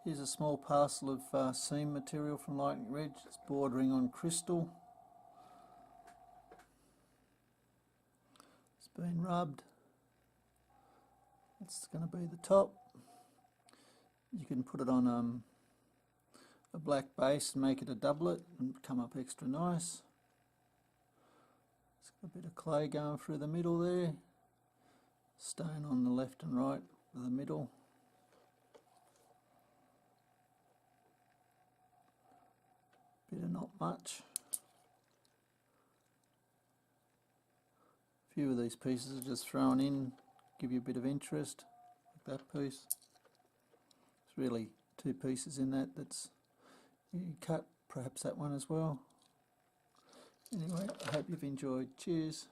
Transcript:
Here's a small parcel of seam material from Lightning Ridge. It's bordering on crystal. It's been rubbed. It's going to be the top. You can put it on a black base and make it a doublet and come up extra nice. It's got a bit of clay going through the middle there. Stone on the left and right of the middle. Bit of not much. A few of these pieces are just thrown in, give you a bit of interest, like that piece. There's really two pieces in that that's you cut, perhaps that one as well. Anyway, I hope you've enjoyed. Cheers.